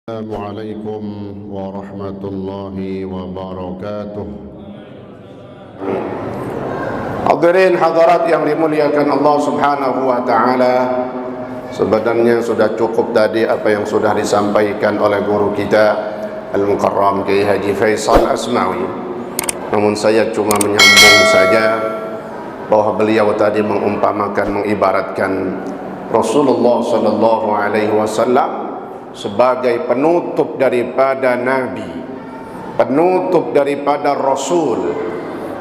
Assalamualaikum warahmatullahi wabarakatuh. Hadirin hadirat yang dimuliakan Allah Subhanahu wa taala, sebenarnya sudah cukup tadi apa yang sudah disampaikan oleh guru kita Al-Mukarram Kiai Haji Faisal Asmawi. Namun saya cuma menyambung saja bahwa beliau tadi mengumpamakan, mengibaratkan Rasulullah sallallahu alaihi wasallam sebagai penutup daripada Nabi, penutup daripada Rasul,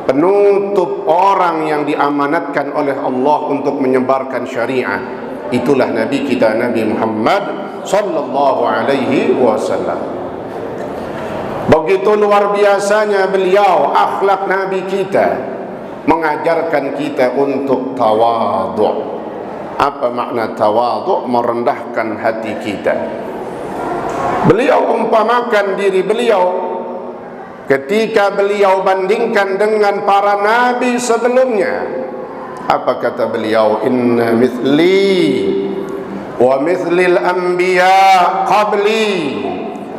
penutup orang yang diamanatkan oleh Allah untuk menyebarkan syariat. Itulah Nabi kita, Nabi Muhammad sallallahu alaihi wasallam. Begitu luar biasanya beliau, akhlak Nabi kita mengajarkan kita untuk tawadhu. Apa makna tawadhu? Merendahkan hati kita. Beliau umpamakan diri beliau ketika beliau bandingkan dengan para nabi sebelumnya. Apa kata beliau? Inna mithli wa mithlil anbiya qabli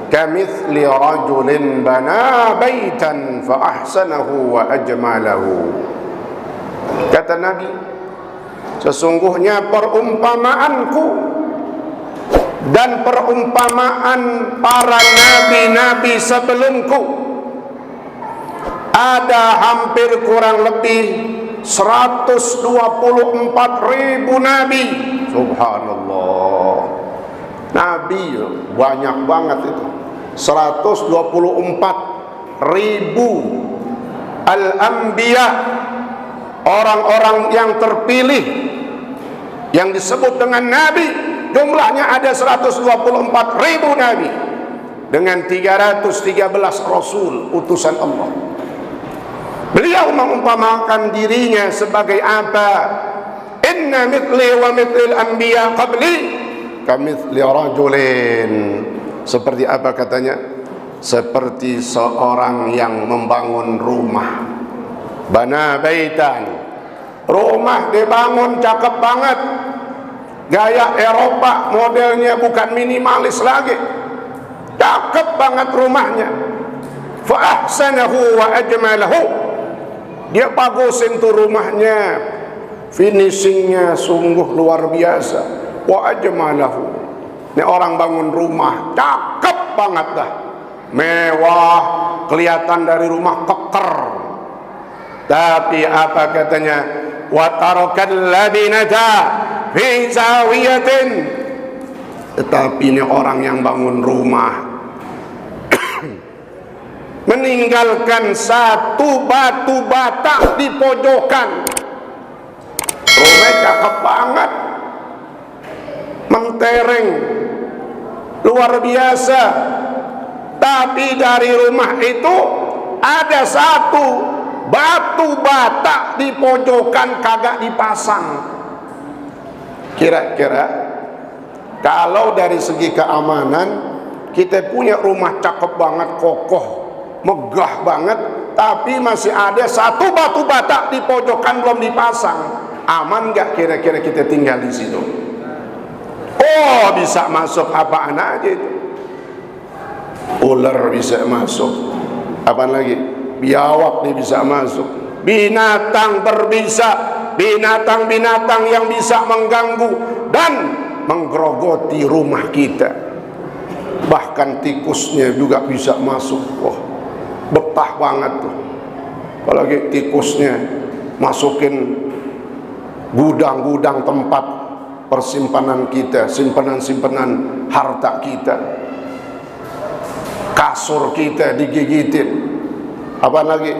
kamithli rajulin bana baitan fa ahsanahu wa ajmalahu. Kata Nabi, sesungguhnya perumpamaanku dan perumpamaan para nabi-nabi sebelumku ada hampir kurang lebih 124.000 nabi. Subhanallah, nabi banyak banget itu, 124.000 al-anbiya, orang-orang yang terpilih yang disebut dengan nabi. Jumlahnya ada 124.000 nabi dengan 313 rasul utusan Allah. Beliau mengumpamakan dirinya sebagai apa? Inna mithli wa mithlil anbiya qabli kamithli rajulin. Seperti apa katanya? Seperti seorang yang membangun rumah. Bana baitan, rumah dibangun cakep banget, gaya Eropa, modelnya bukan minimalis lagi, cakep banget rumahnya. Fa ahsanahu wa ajmalahu, dia bagusin tuh rumahnya, finishingnya sungguh luar biasa. Wa ajmalahu, ini orang bangun rumah cakep banget dah, mewah, kelihatan dari rumah keker. Tapi apa katanya? Wa tarakal labinata fi zawiyatin, tetapi ini orang yang bangun rumah meninggalkan satu batu bata di pojokan. Rumah cakep banget, mentereng luar biasa, tapi dari rumah itu ada satu batu bata di pojokan kagak dipasang. Kira-kira kalau dari segi keamanan, kita punya rumah cakep banget, kokoh, megah banget, tapi masih ada satu batu bata di pojokan belum dipasang, aman gak kira-kira kita tinggal di situ? Oh, bisa masuk apaan aja itu. Ular bisa masuk, apaan lagi? Biawak dia bisa masuk, binatang berbisa, binatang-binatang yang bisa mengganggu dan menggerogoti rumah kita. Bahkan tikusnya juga bisa masuk. Wah, betah banget tuh. Apalagi tikusnya masukin gudang-gudang tempat persimpanan kita, simpanan-simpanan harta kita. Kasur kita digigitin. Apa lagi?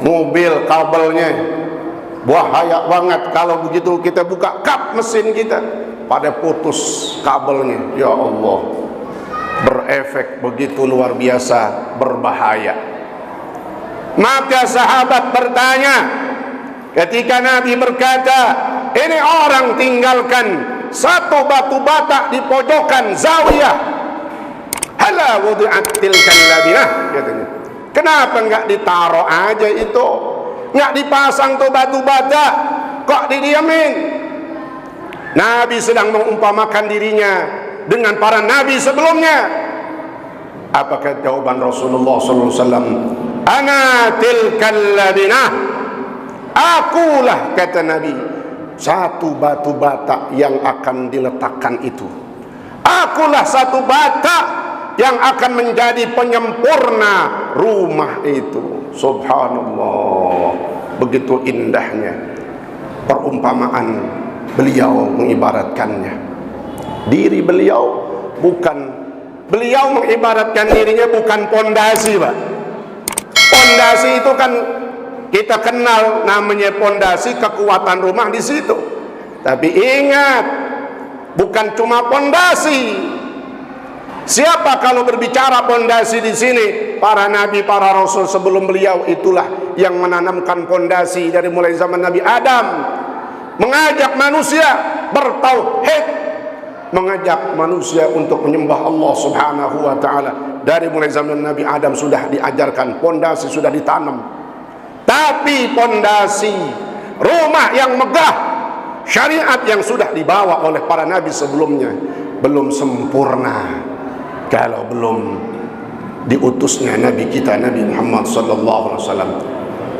Mobil kabelnya bahaya banget. Kalau begitu kita buka kap mesin kita, pada putus kabelnya. Ya Allah, berefek begitu luar biasa, berbahaya. Maka sahabat bertanya ketika Nabi berkata, ini orang tinggalkan satu batu bata di pojokan zawiyah, hala wudi'at tilkan labinah, katanya. Kenapa enggak ditaruh aja itu? Enggak dipasang tuh batu bata, kok didiamin? Nabi sedang mengumpamakan dirinya dengan para nabi sebelumnya. Apakah jawaban Rasulullah sallallahu alaihi wasallam? Ana tilkal labinah. Akulah, kata Nabi, satu batu bata yang akan diletakkan itu. Akulah satu bata yang akan menjadi penyempurna rumah itu. Subhanallah, begitu indahnya perumpamaan beliau mengibaratkannya. Diri beliau mengibaratkan dirinya bukan pondasi, Pak. Pondasi itu kan kita kenal namanya pondasi, kekuatan rumah di situ. Tapi ingat, bukan cuma pondasi. Siapa kalau berbicara pondasi di sini? Para nabi, para rasul sebelum beliau, itulah yang menanamkan pondasi dari mulai zaman Nabi Adam, mengajak manusia bertauhid, mengajak manusia untuk menyembah Allah Subhanahu wa taala. Dari mulai zaman Nabi Adam sudah diajarkan, pondasi sudah ditanam. Tapi pondasi rumah yang megah, syariat yang sudah dibawa oleh para nabi sebelumnya belum sempurna kalau belum diutusnya nabi kita Nabi Muhammad sallallahu alaihi wasallam.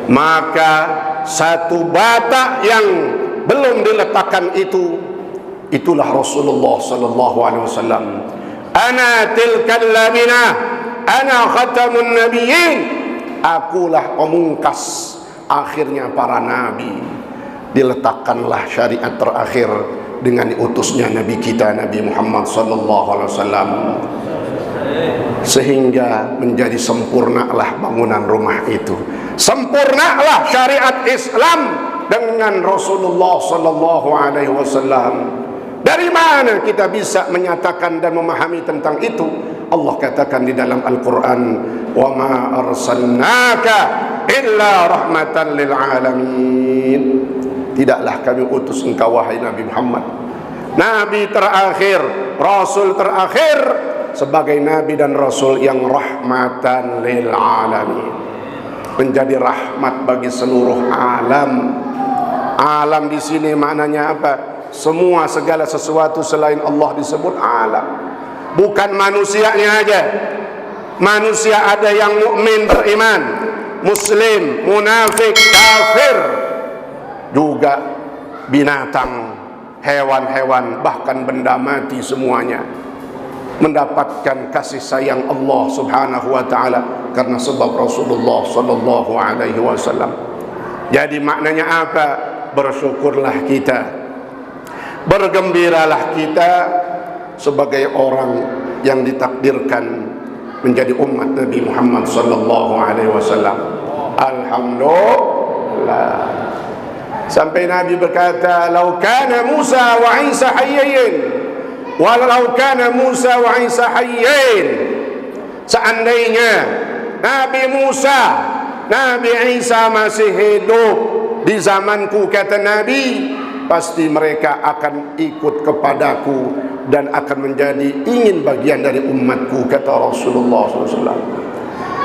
Maka satu bata yang belum diletakkan itulah Rasulullah sallallahu alaihi wasallam. Ana tilkal labinah, ana khatamun nabiyyin. Akulah pemungkas akhirnya para nabi. Diletakkanlah syariat terakhir dengan diutusnya nabi kita Nabi Muhammad sallallahu alaihi wasallam, sehingga menjadi sempurnalah bangunan rumah itu. Sempurnalah syariat Islam dengan Rasulullah sallallahu alaihi wasallam. Dari mana kita bisa menyatakan dan memahami tentang itu? Allah katakan di dalam Al-Quran, wa ma arsalnaka illa rahmatan lil alamin. Tidaklah kami utus engkau wahai Nabi Muhammad, nabi terakhir, rasul terakhir, sebagai nabi dan rasul yang rahmatan lil alamin, menjadi rahmat bagi seluruh alam. Alam di sini maknanya apa? Semua segala sesuatu selain Allah disebut alam. Bukan manusianya aja. Manusia ada yang mukmin beriman, muslim, munafik, kafir, juga binatang, hewan-hewan, bahkan benda mati, semuanya mendapatkan kasih sayang Allah Subhanahu wa taala karena sebab Rasulullah sallallahu alaihi wasallam. Jadi maknanya apa? Bersyukurlah kita, bergembiralah kita sebagai orang yang ditakdirkan menjadi umat Nabi Muhammad sallallahu alaihi wasallam. Alhamdulillah. Sampai Nabi berkata, "Lau kana Musa wa Isa hayyin, walau kana Musa wa Isa hayyin." Seandainya Nabi Musa, Nabi Isa masih hidup di zamanku, kata Nabi, pasti mereka akan ikut kepadaku dan akan menjadi ingin bagian dari umatku, kata Rasulullah SAW.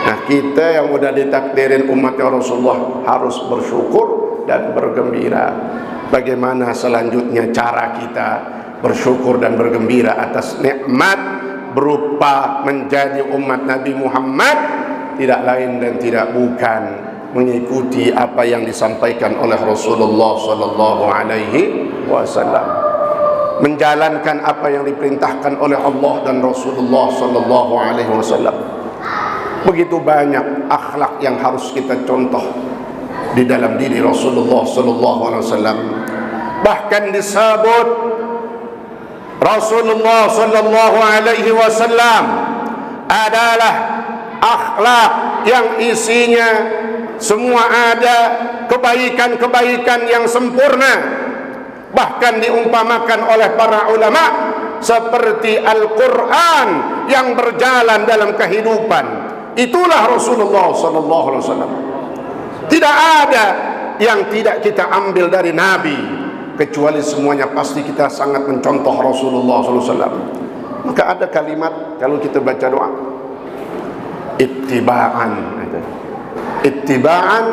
Nah, kita yang udah ditakdirin umatnya Rasulullah harus bersyukur dan bergembira. Bagaimana selanjutnya cara kita bersyukur dan bergembira atas nikmat berupa menjadi umat Nabi Muhammad? Tidak lain dan tidak bukan mengikuti apa yang disampaikan oleh Rasulullah sallallahu alaihi wasallam, menjalankan apa yang diperintahkan oleh Allah dan Rasulullah sallallahu alaihi wasallam. Begitu banyak akhlak yang harus kita contoh di dalam diri Rasulullah sallallahu alaihi wasallam. Bahkan disebut Rasulullah sallallahu alaihi wasallam adalah akhlak yang isinya semua ada kebaikan-kebaikan yang sempurna. Bahkan diumpamakan oleh para ulama seperti Al-Quran yang berjalan dalam kehidupan. Itulah Rasulullah sallallahu alaihi wasallam. Tidak ada yang tidak kita ambil dari Nabi, kecuali semuanya pasti kita sangat mencontoh Rasulullah sallallahu alaihi wasallam. Maka ada kalimat kalau kita baca doa, ittiba'an, ittiba'an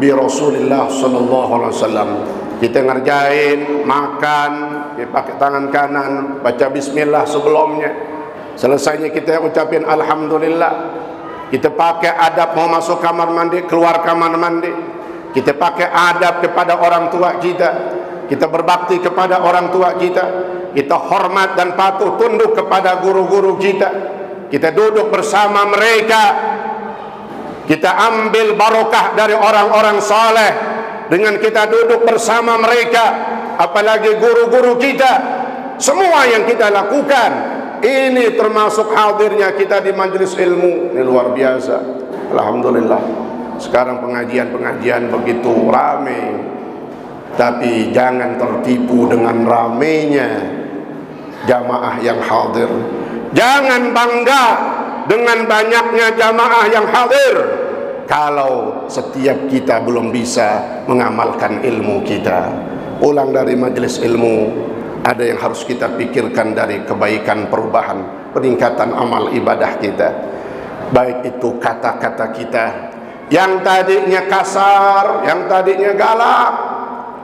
bi Rasulillah sallallahu alaihi wasallam. Kita ngerjain makan, kita pakai tangan kanan, baca bismillah sebelumnya. Selesainya kita ucapin alhamdulillah. Kita pakai adab mau masuk kamar mandi, keluar kamar mandi. Kita pakai adab kepada orang tua kita. Kita berbakti kepada orang tua kita. Kita hormat dan patuh tunduk kepada guru-guru kita. Kita duduk bersama mereka. Kita ambil barokah dari orang-orang saleh dengan kita duduk bersama mereka. Apalagi guru-guru kita. Semua yang kita lakukan, ini termasuk hadirnya kita di majelis ilmu. Ini luar biasa. Alhamdulillah. Sekarang pengajian-pengajian begitu ramai. Tapi jangan tertipu dengan ramainya jamaah yang hadir. Jangan bangga dengan banyaknya jamaah yang hadir kalau setiap kita belum bisa mengamalkan ilmu kita. Pulang dari majelis ilmu, ada yang harus kita pikirkan dari kebaikan, perubahan, peningkatan amal ibadah kita. Baik itu kata-kata kita yang tadinya kasar, yang tadinya galak.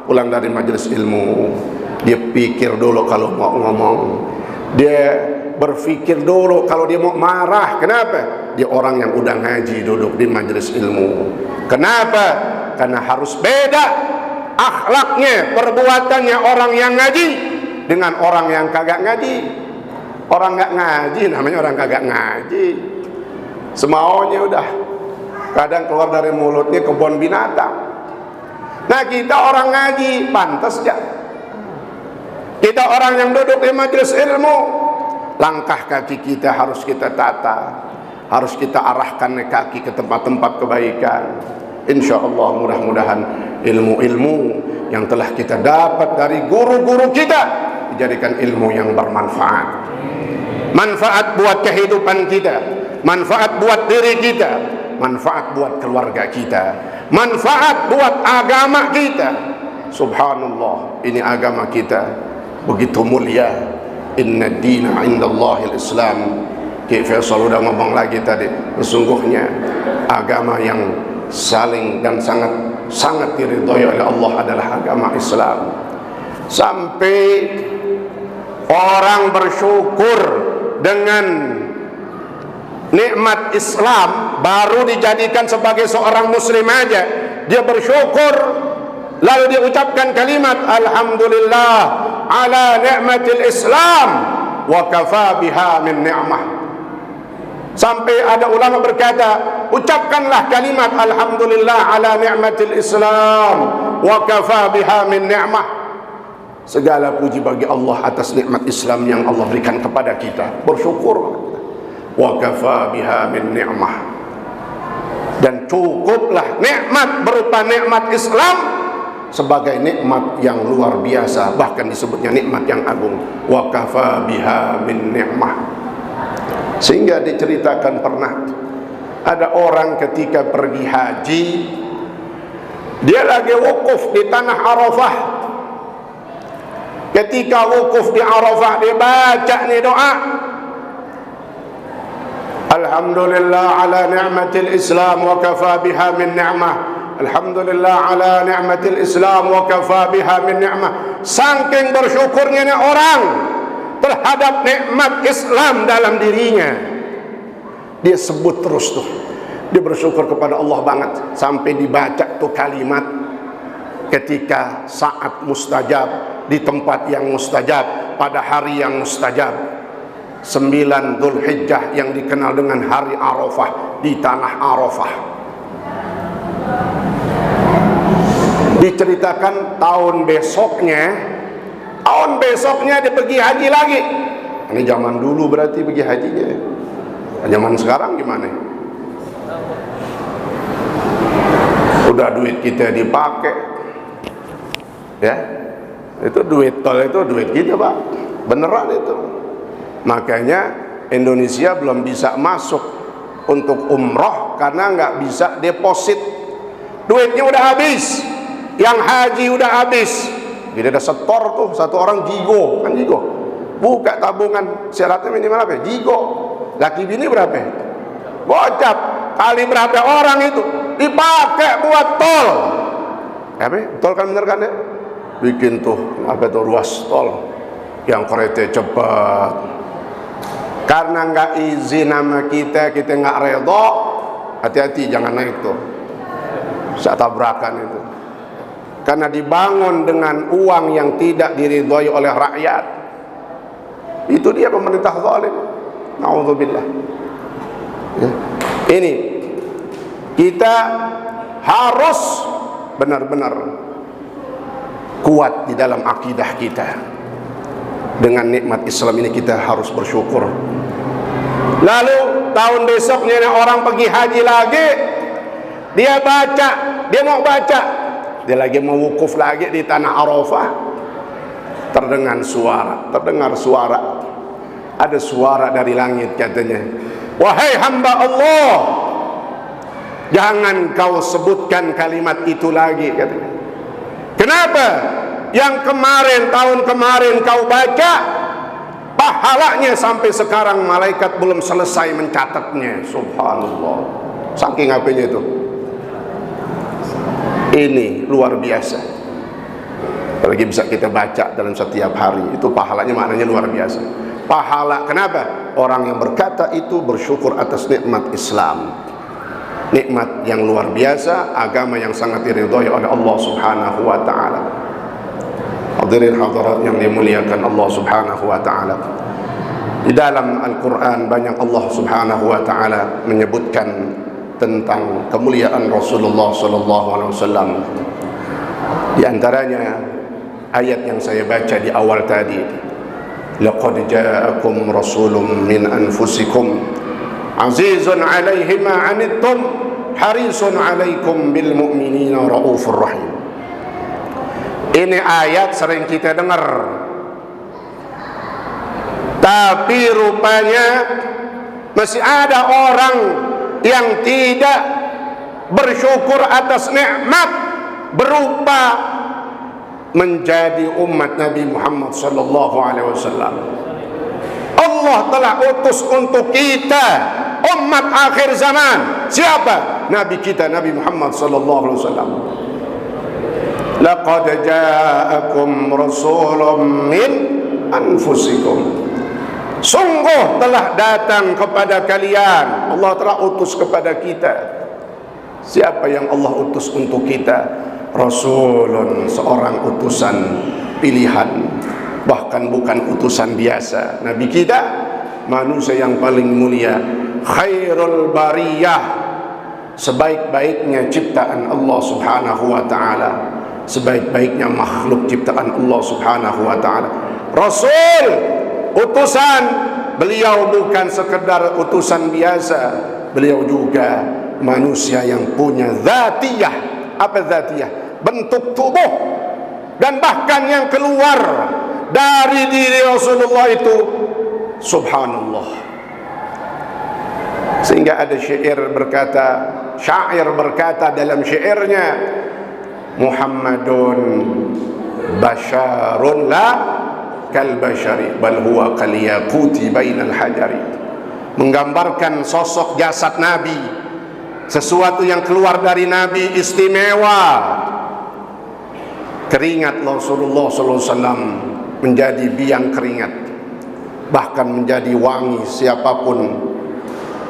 Pulang dari majelis ilmu, dia pikir dulu kalau mau ngomong. Dia berpikir dulu kalau dia mau marah. Kenapa? Dia orang yang udah ngaji duduk di majelis ilmu. Kenapa? Karena harus beda akhlaknya, perbuatannya orang yang ngaji dengan orang yang kagak ngaji. Orang nggak ngaji namanya orang kagak ngaji. Semaunya udah. Kadang keluar dari mulutnya kebun binatang. Nah, kita orang ngaji, pantas ya. Kita orang yang duduk di majelis ilmu, langkah kaki kita harus kita tata, harus kita arahkan kaki ke tempat-tempat kebaikan. Insya Allah mudah-mudahan ilmu-ilmu yang telah kita dapat dari guru-guru kita dijadikan ilmu yang bermanfaat. Manfaat buat kehidupan kita, manfaat buat diri kita, manfaat buat keluarga kita, manfaat buat agama kita. Subhanallah, ini agama kita begitu mulia. Inna dina indallahil Islam. Ki Faisal udah ngomong lagi tadi, sesungguhnya agama yang saling dan sangat diridhoi oleh Allah adalah agama Islam. Sampai orang bersyukur dengan nikmat Islam baru dijadikan sebagai seorang muslim aja, dia bersyukur lalu dia ucapkan kalimat alhamdulillah ala ni'matil Islam wa kafa biha min ni'mah. Sampai ada ulama berkata, ucapkanlah kalimat alhamdulillah ala ni'matil Islam wa kafa biha min ni'mah. Segala puji bagi Allah atas nikmat Islam yang Allah berikan kepada kita. Bersyukur. Wa kafa biha min ni'mah. Dan cukuplah nikmat berupa nikmat Islam sebagai nikmat yang luar biasa, bahkan disebutnya nikmat yang agung. Wa kafa biha min ni'mah. Sehingga diceritakan pernah ada orang ketika pergi haji, dia lagi wukuf di tanah Arafah. Ketika wukuf di Arafah, dia baca nih doa, alhamdulillah ala ni'matil Islam wa kafa biha min ni'mah. Alhamdulillah ala ni'matil Islam wa kafa biha min ni'mah. Saking bersyukurnya nih orang terhadap nikmat Islam dalam dirinya, dia sebut terus tuh, dia bersyukur kepada Allah banget. Sampai dibaca tuh kalimat ketika saat mustajab, di tempat yang mustajab, pada hari yang mustajab, 9 Dzulhijjah yang dikenal dengan hari Arafah, di tanah Arafah. Diceritakan tahun besoknya dia pergi haji lagi. Ini zaman dulu berarti pergi hajinya. Zaman sekarang gimana? Udah duit kita dipakai, ya. Itu duit tol, itu duit kita, Pak. Beneran itu. Makanya Indonesia belum bisa masuk untuk umroh karena nggak bisa deposit. Duitnya udah habis. Yang haji udah habis. Jadi ada setor tuh, satu orang jigo, kan jigo. Buka tabungan, syaratnya minimal apa? Jigo. Laki bini berapa? Gocap. Kali berapa orang itu dipakai buat tol. Apa? Tol kan bener kan ya? Bikin tuh apa tuh ruas tol. yang kereta cepat. Karena nggak izin nama kita nggak redha, hati-hati jangan naik tuh, bisa tabrakan itu. Karena dibangun dengan uang yang tidak diridhoi oleh rakyat. Itu dia pemerintah zalim. Nauzubillah. Ya. Ini kita harus benar-benar kuat di dalam akidah kita. Dengan nikmat Islam ini kita harus bersyukur. Lalu tahun besoknya orang pergi haji lagi, dia mau baca, dia lagi mau wukuf lagi di tanah Arafah. Terdengar suara, ada suara dari langit katanya, wahai hamba Allah, jangan kau sebutkan kalimat itu lagi katanya. Kenapa? Yang tahun kemarin kau baca, pahalanya sampai sekarang malaikat belum selesai mencatatnya. Subhanallah. Saking apanya itu? Ini luar biasa. Apalagi bisa kita baca dalam setiap hari, itu pahalanya maknanya luar biasa. Pahala, kenapa? Orang yang berkata itu bersyukur atas nikmat Islam, nikmat yang luar biasa, agama yang sangat diridhoi oleh Allah Subhanahu wa taala. Hadirin hadirat yang dimuliakan Allah Subhanahu wa taala. Di dalam Al-Qur'an banyak Allah Subhanahu wa taala menyebutkan tentang kemuliaan Rasulullah sallallahu alaihi wasallam. Di antaranya ayat yang saya baca di awal tadi, laqad ja'akum rasulun min anfusikum azizun 'alaihi ma 'anittum harisun 'alaikum bil mu'minina raufur rahim. Ini ayat sering kita dengar, tapi rupanya masih ada orang yang tidak bersyukur atas nikmat berupa menjadi umat Nabi Muhammad sallallahu alaihi wasallam. Allah telah utus untuk kita umat akhir zaman. Siapa? Nabi kita, Nabi Muhammad sallallahu alaihi wasallam. Laqad ja'akum rasulun min anfusikum. Sungguh telah datang kepada kalian, Allah telah utus kepada kita. Siapa yang Allah utus untuk kita? Rasulun, seorang utusan pilihan, bahkan bukan utusan biasa. Nabi kita manusia yang paling mulia, khairul bariyah, sebaik-baiknya ciptaan Allah Subhanahu wa taala, sebaik-baiknya makhluk ciptaan Allah Subhanahu wa taala. Rasul, utusan, beliau bukan sekedar utusan biasa, beliau juga manusia yang punya dzatiyah. Apa dzatiyah? Bentuk tubuh, dan bahkan yang keluar dari diri Rasulullah itu subhanallah. Sehingga ada syair berkata dalam syairnya, Muhammadun basyarun la kal bashari bal huwa kal yaquti bainal hajari. Menggambarkan sosok jasad Nabi, sesuatu yang keluar dari Nabi istimewa. Keringat Rasulullah SAW menjadi biang keringat, bahkan menjadi wangi siapapun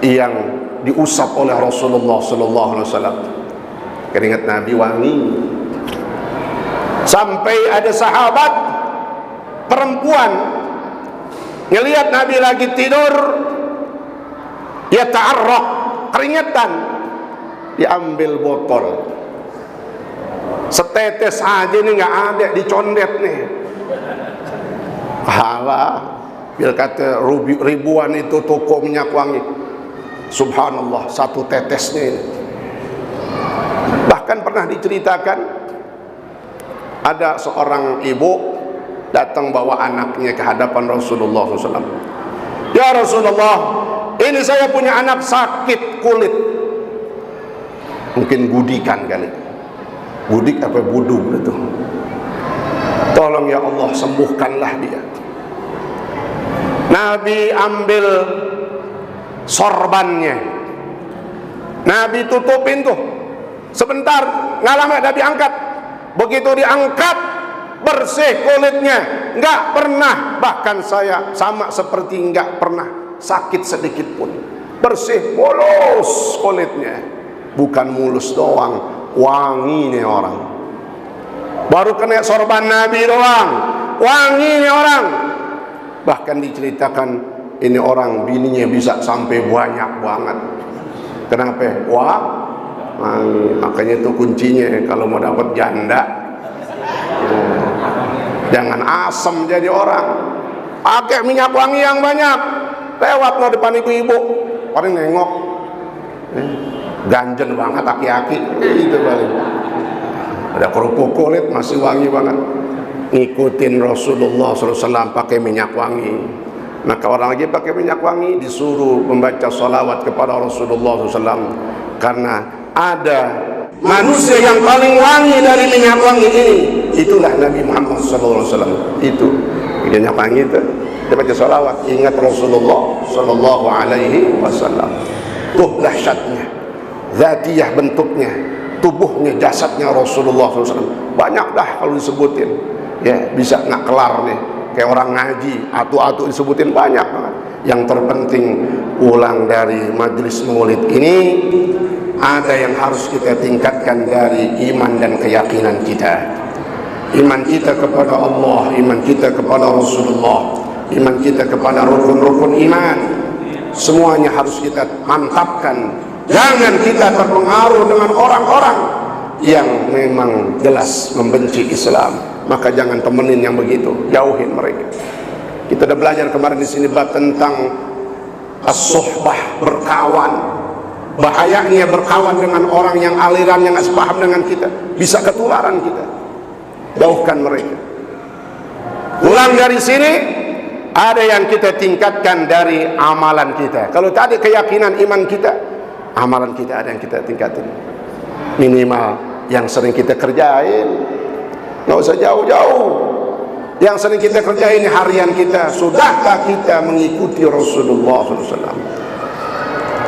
yang diusap oleh Rasulullah SAW. Keringat Nabi wangi. Sampai ada sahabat perempuan ngelihat Nabi lagi tidur, ya ta'arraq, keringetan, diambil botol setetes aja nih, nggak ada, dicondet nih. Halah, bila kata ribuan itu toko minyak wangi, subhanallah, satu tetesnya ini. Bahkan pernah diceritakan ada seorang ibu datang bawa anaknya ke hadapan Rasulullah SAW. Ya Rasulullah, ini saya punya anak sakit kulit, mungkin gudikan kali. Gudik apa budug itu. Tolong ya Allah, sembuhkanlah dia. Nabi ambil sorbannya, Nabi tutupin tuh. Sebentar, nggak lama Nabi angkat. Begitu diangkat, bersih kulitnya, nggak pernah, bahkan saya sama seperti nggak pernah sakit sedikit pun, bersih mulus kulitnya. Bukan mulus doang, wangi nih orang. Baru kena sorban Nabi doang, wangi nih orang. Bahkan diceritakan ini orang bininya bisa sampai banyak banget. Kenapa? Wah, makanya itu kuncinya kalau mau dapat janda. Jangan asem jadi orang. Pakai minyak wangi yang banyak. Lewat no depan ibu-ibu, paling nengok. Ganjen banget aki-aki. Itu paling. Ada kerupuk kulit masih wangi banget. Ngikutin Rasulullah SAW pakai minyak wangi. Maka orang lagi pakai minyak wangi disuruh membaca salawat kepada Rasulullah SAW, karena ada manusia yang paling wangi dari minyak wangi ini, itulah Nabi Muhammad SAW. Itu minyak wangi itu dia baca salawat, ingat Rasulullah SAW. Tuh dahsyatnya, zatiyah bentuknya, tubuhnya, jasadnya Rasulullah SAW. Banyak dah kalau disebutin, ya bisa nggak kelar nih. Kayak orang ngaji, atu-atu disebutin banyak banget. Yang terpenting pulang dari majelis maulid ini, ada yang harus kita tingkatkan dari iman dan keyakinan kita. Iman kita kepada Allah, iman kita kepada Rasulullah, iman kita kepada rukun-rukun iman. Semuanya harus kita mantapkan. Jangan kita terpengaruh dengan orang-orang yang memang jelas membenci Islam. Maka jangan temenin yang begitu, jauhin mereka. Kita udah belajar kemarin di sini bab tentang as-suhbah, berkawan. Bahayanya berkawan dengan orang yang alirannya nggak sepaham dengan kita, bisa ketularan kita. Jauhkan mereka. Pulang dari sini, ada yang kita tingkatkan dari amalan kita. Kalau tadi keyakinan iman kita, amalan kita ada yang kita tingkatin. Minimal yang sering kita kerjain. Nggak usah jauh-jauh. Yang sering kita kerjain harian kita. Sudahkah kita mengikuti Rasulullah SAW?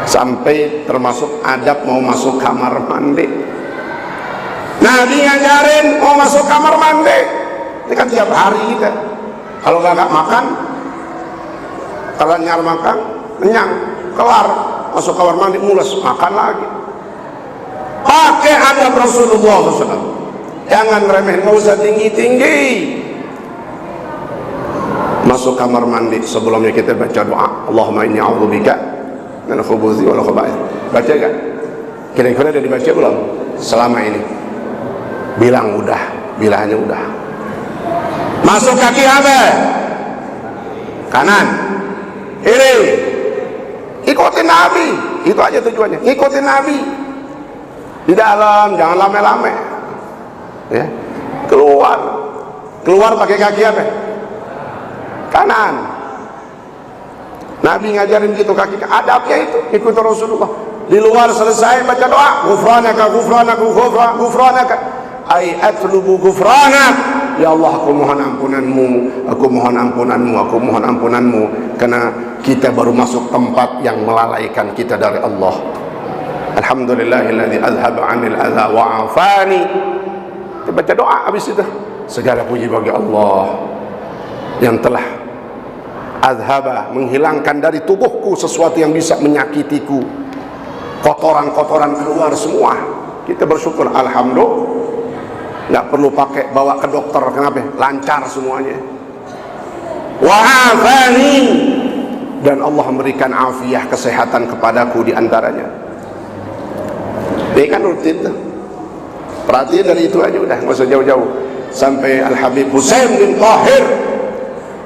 Sampai termasuk adab mau masuk kamar mandi. Nabi ngajarin mau masuk kamar mandi. Ini kan tiap hari kita. Kalau nggak makan, kalau nyar makan, kenyang, kelar, masuk kamar mandi mules, makan lagi. Pakai adab Rasulullah SAW. Jangan remeh, nggak usah tinggi-tinggi. Masuk kamar mandi, sebelumnya kita baca doa, Allahumma inni a'udzubika minal khubuthi wal khaba'ith. Baca gak? Kira-kira udah dibaca belum? Selama ini bilang udah, bilangnya udah. Masuk kaki apa? Kanan, kiri. Ikutin Nabi, itu aja tujuannya. Ikutin Nabi. Di dalam jangan lame-lame. Ya, keluar pakai kaki apa? Kanan. Nabi ngajarin gitu, kaki adabnya itu ikut Rasulullah. Di luar selesai baca doa, ghufranaka ghufranaka ghufranaka, ay atlubu ghufranak. Ya Allah, aku mohon ampunanmu, aku mohon ampunanmu, aku mohon ampunanmu, karena kita baru masuk tempat yang melalaikan kita dari Allah. Alhamdulillahilladzi azhaba 'anil adza wa 'afani. Kita baca doa habis itu. Segala puji bagi Allah yang telah azhaba, menghilangkan dari tubuhku sesuatu yang bisa menyakitiku. Kotoran-kotoran keluar semua. Kita bersyukur, alhamdulillah. Nggak perlu pakai bawa ke dokter, kenapa? Lancar semuanya. Wa'afani, dan Allah memberikan afiah, kesehatan kepadaku di antaranya. Ini kan rutin tuh. Perhatian dari itu aja udah, nggak usah jauh-jauh. Sampai Al-Habib Husain bin Tahir,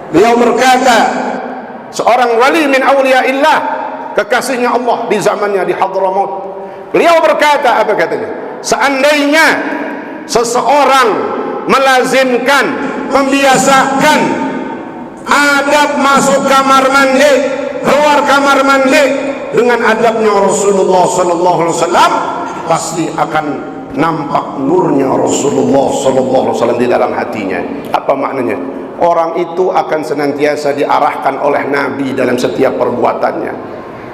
beliau berkata, seorang wali min awliyaillah, kekasihnya Allah di zamannya di Hadramaut. Beliau berkata, apa katanya? Seandainya seseorang melazimkan, membiasakan adab masuk kamar mandi, keluar kamar mandi dengan adabnya Rasulullah sallallahu alaihi wasallam, pasti akan nampak nurnya Rasulullah sallallahu alaihi wasallam di dalam hatinya. Apa maknanya? Orang itu akan senantiasa diarahkan oleh Nabi dalam setiap perbuatannya,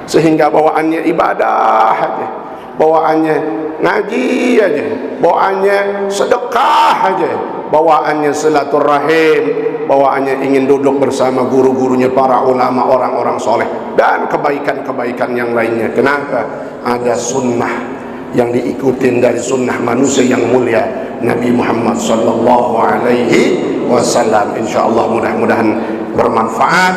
sehingga bawaannya ibadah aja, bawaannya ngaji aja, bawaannya sedekah aja, bawaannya silaturahim, bawaannya ingin duduk bersama guru-gurunya, para ulama, orang-orang soleh, dan kebaikan-kebaikan yang lainnya. Kenapa? Ada sunnah yang diikutin dari sunnah manusia yang mulia, Nabi Muhammad sallallahu alaihi wasallam. Insyaallah mudah-mudahan bermanfaat.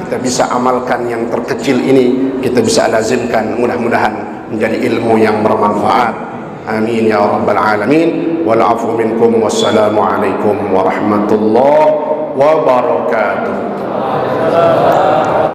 Kita bisa amalkan yang terkecil ini, kita bisa lazimkan, mudah-mudahan menjadi ilmu yang bermanfaat. Amin ya rabbal alamin. Wal afu minkum, wassalamu alaikum warahmatullahi wabarakatuh.